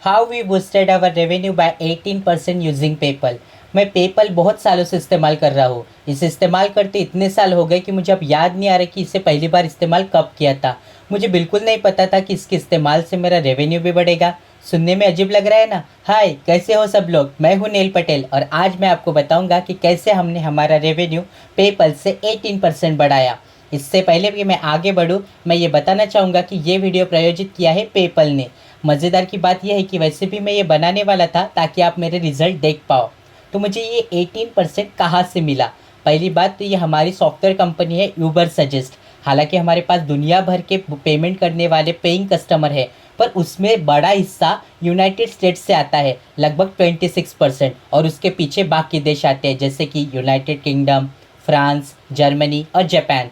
How we boosted our revenue by 18% using PayPal. मैं PayPal बहुत सालों से इस्तेमाल कर रहा हूँ। इसे इस्तेमाल करते इतने साल हो गए कि मुझे अब याद नहीं आ रहा कि इसे पहली बार इस्तेमाल कब किया था। मुझे बिल्कुल नहीं पता था कि इसके इस्तेमाल से मेरा रेवेन्यू भी बढ़ेगा। सुनने में अजीब लग रहा है ना। हाय, कैसे हो सब लोग। मैं हूँ नील पटेल और आज मैं आपको बताऊंगा कि कैसे हमने हमारा रेवेन्यू पेपल से 18% बढ़ाया। इससे पहले कि मैं आगे बढ़ूँ, मैं ये बताना चाहूँगा कि ये वीडियो प्रायोजित किया है पेपल ने। मज़ेदार की बात यह है कि वैसे भी मैं ये बनाने वाला था ताकि आप मेरे रिजल्ट देख पाओ। तो मुझे ये 18% कहाँ से मिला। पहली बात तो ये हमारी सॉफ्टवेयर कंपनी है यूबर सजेस्ट। हालांकि हमारे पास दुनिया भर के पेमेंट करने वाले पेइंग कस्टमर है, पर उसमें बड़ा हिस्सा यूनाइटेड स्टेट्स से आता है, लगभग 26%। और उसके पीछे बाकी देश आते हैं जैसे कि यूनाइटेड किंगडम, फ्रांस, जर्मनी और जापान।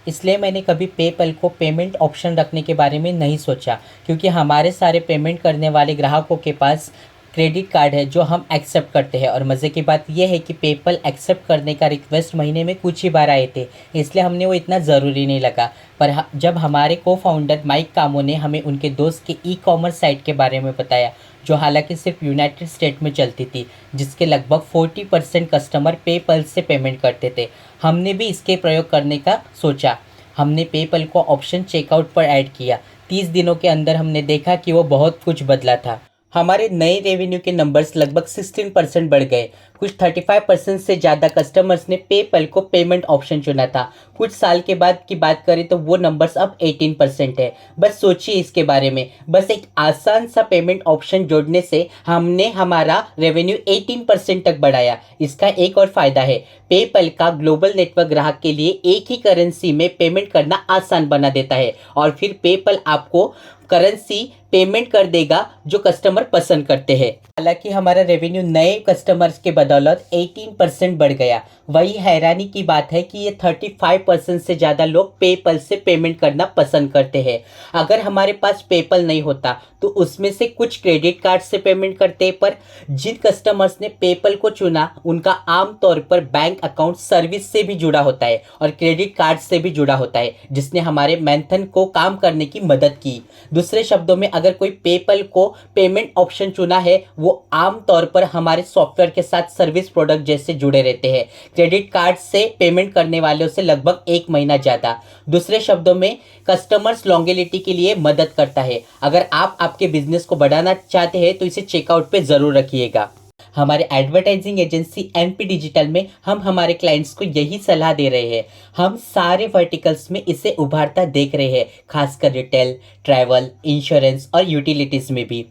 इसलिए मैंने कभी पेपल को पेमेंट ऑप्शन रखने के बारे में नहीं सोचा, क्योंकि हमारे सारे पेमेंट करने वाले ग्राहकों के पास क्रेडिट कार्ड है जो हम एक्सेप्ट करते हैं। और मज़े की बात यह है कि पेपल एक्सेप्ट करने का रिक्वेस्ट महीने में कुछ ही बार आए थे, इसलिए हमने वो इतना ज़रूरी नहीं लगा। पर जब हमारे को फाउंडर माइक कामो ने हमें उनके दोस्त के ई कॉमर्स साइट के बारे में बताया, जो हालांकि सिर्फ यूनाइटेड स्टेट में चलती थी, जिसके लगभग 40% कस्टमर पेपल से पेमेंट करते थे, हमने भी इसके प्रयोग करने का सोचा। हमने पेपल को ऑप्शन चेकआउट पर ऐड किया। 30 दिनों के अंदर हमने देखा कि वो बहुत कुछ बदला था। हमारे नए रेवेन्यू के नंबर्स लगभग 16% बढ़ गए। कुछ 35% से ज़्यादा कस्टमर्स ने पेपल को पेमेंट ऑप्शन चुना था। कुछ साल के बाद की बात करें तो वो नंबर्स अब 18% है। बस सोचिए इसके बारे में। बस एक आसान सा पेमेंट ऑप्शन जोड़ने से हमने हमारा रेवेन्यू 18% तक बढ़ाया। इसका एक और फ़ायदा है, पेपल का ग्लोबल नेटवर्क ग्राहक के लिए एक ही करेंसी में पेमेंट करना आसान बना देता है, और फिर पेपल आपको करेंसी पेमेंट कर देगा जो कस्टमर पसंद करते हैं। हालांकि हमारा रेवेन्यू नए कस्टमर्स के बदौलत 18% बढ़ गया। वही हैरानी की बात है कि ये 35% से ज़्यादा लोग पेपल से पेमेंट करना पसंद करते हैं। अगर हमारे पास पेपल नहीं होता तो उसमें से कुछ क्रेडिट कार्ड से पेमेंट करते, पर जिन कस्टमर्स ने पेपल को चुना उनका आमतौर पर बैंक अकाउंट सर्विस से भी जुड़ा होता है और क्रेडिट कार्ड से भी जुड़ा होता है, जिसने हमारे मैंथन को काम करने की मदद की। दूसरे शब्दों में, अगर कोई पेपल को पेमेंट ऑप्शन चुना है, वो आम तौर पर हमारे सॉफ्टवेयर के साथ सर्विस प्रोडक्ट जैसे जुड़े रहते हैं, क्रेडिट कार्ड से पेमेंट करने वालों से लगभग 1 महीना ज़्यादा। दूसरे शब्दों में, कस्टमर्स लॉन्गेलिटी के लिए मदद करता है। अगर आप आपके बिजनेस को बढ़ाना चाहते हैं तो इसे चेकआउट पे ज़रूर रखिएगा। हमारे एडवर्टाइजिंग एजेंसी एनपी डिजिटल में हम हमारे क्लाइंट्स को यही सलाह दे रहे हैं। हम सारे वर्टिकल्स में इसे उभारता देख रहे हैं, खासकर रिटेल, ट्रैवल, इंश्योरेंस और यूटिलिटीज़ में भी।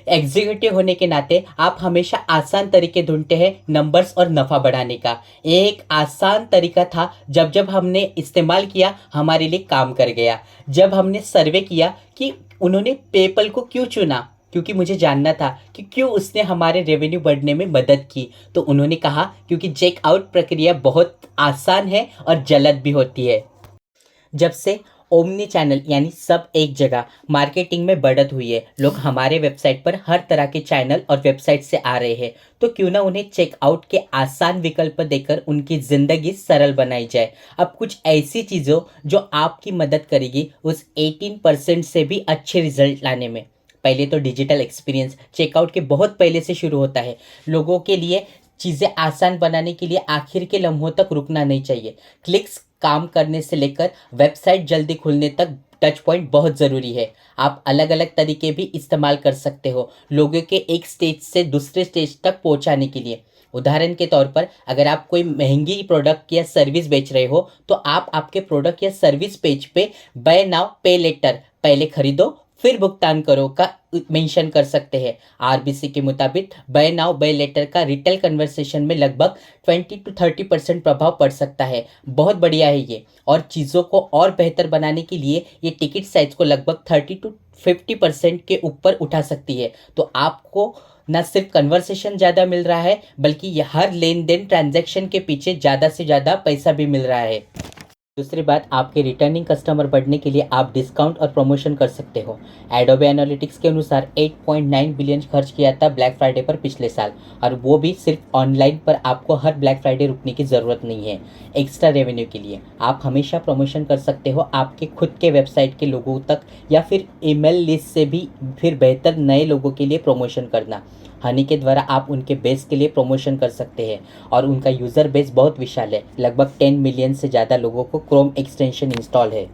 एग्जीक्यूटिव होने के नाते आप हमेशा आसान तरीके ढूंढते हैं नंबर्स और नफ़ा बढ़ाने का। एक आसान तरीका था, जब जब हमने इस्तेमाल किया हमारे लिए काम कर गया। जब हमने सर्वे किया कि उन्होंने पेपल को क्यों चुना, क्योंकि मुझे जानना था कि क्यों उसने हमारे रेवेन्यू बढ़ने में मदद की, तो उन्होंने कहा क्योंकि चेकआउट प्रक्रिया बहुत आसान है और जल्द भी होती है। जब से ओमनी चैनल यानी सब एक जगह मार्केटिंग में बढ़त हुई है, लोग हमारे वेबसाइट पर हर तरह के चैनल और वेबसाइट से आ रहे हैं, तो क्यों ना उन्हें चेकआउट के आसान विकल्प देकर उनकी ज़िंदगी सरल बनाई जाए। अब कुछ ऐसी चीज़ों जो आपकी मदद करेगी उस 18% से भी अच्छे रिजल्ट लाने में। पहले तो डिजिटल एक्सपीरियंस चेकआउट के बहुत पहले से शुरू होता है। लोगों के लिए चीज़ें आसान बनाने के लिए आखिर के लम्हों तक रुकना नहीं चाहिए। क्लिक्स काम करने से लेकर वेबसाइट जल्दी खुलने तक टच पॉइंट बहुत ज़रूरी है। आप अलग अलग तरीके भी इस्तेमाल कर सकते हो लोगों के एक स्टेज से दूसरे स्टेज तक पहुंचाने के लिए। उदाहरण के तौर पर, अगर आप कोई महंगी प्रोडक्ट या सर्विस बेच रहे हो तो आप आपके प्रोडक्ट या सर्विस पेज पे बाय नाउ पे लेटर, पहले खरीदो फिर भुगतान करो का मेंशन कर सकते हैं। आरबीसी के मुताबिक बाय नाउ बाय लेटर का रिटेल कन्वर्सेशन में लगभग 20 to 30% प्रभाव पड़ सकता है। बहुत बढ़िया है ये। और चीज़ों को और बेहतर बनाने के लिए ये टिकट साइज को लगभग 30 to 50% के ऊपर उठा सकती है। तो आपको न सिर्फ कन्वर्सेशन ज़्यादा मिल रहा है, बल्कि हर लेन देन ट्रांजैक्शन के पीछे ज़्यादा से ज़्यादा पैसा भी मिल रहा है। दूसरी बात, आपके रिटर्निंग कस्टमर बढ़ने के लिए आप डिस्काउंट और प्रमोशन कर सकते हो। एडोबे एनालिटिक्स के अनुसार 8.9 बिलियन खर्च किया था ब्लैक फ्राइडे पर पिछले साल, और वो भी सिर्फ ऑनलाइन पर। आपको हर ब्लैक फ्राइडे रुकने की ज़रूरत नहीं है। एक्स्ट्रा रेवेन्यू के लिए आप हमेशा प्रमोशन कर सकते हो आपके खुद के वेबसाइट के लोगों तक, या फिर ईमेल लिस्ट से भी। फिर बेहतर नए लोगों के लिए प्रमोशन करना। हनी के द्वारा आप उनके बेस के लिए प्रमोशन कर सकते हैं, और उनका यूज़र बेस बहुत विशाल है। लगभग 10 मिलियन से ज़्यादा लोगों को क्रोम एक्सटेंशन इंस्टॉल है।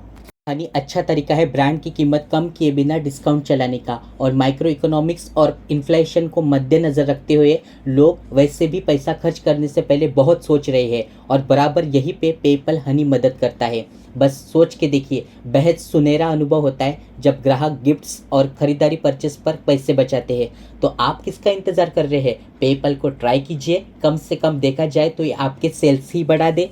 हनी अच्छा तरीका है ब्रांड की कीमत कम किए बिना डिस्काउंट चलाने का, और माइक्रो इकोनॉमिक्स और इन्फ्लेशन को मद्देनज़र रखते हुए लोग वैसे भी पैसा खर्च करने से पहले बहुत सोच रहे हैं, और बराबर यही पे पेपल हनी मदद करता है। बस सोच के देखिए, बेहद सुनहरा अनुभव होता है जब ग्राहक गिफ्ट्स और खरीदारी परचेस पर पैसे बचाते हैं। तो आप किसका इंतज़ार कर रहे हैं? पेपल को ट्राई कीजिए, कम से कम देखा जाए तो ये आपके सेल्स ही बढ़ा दे।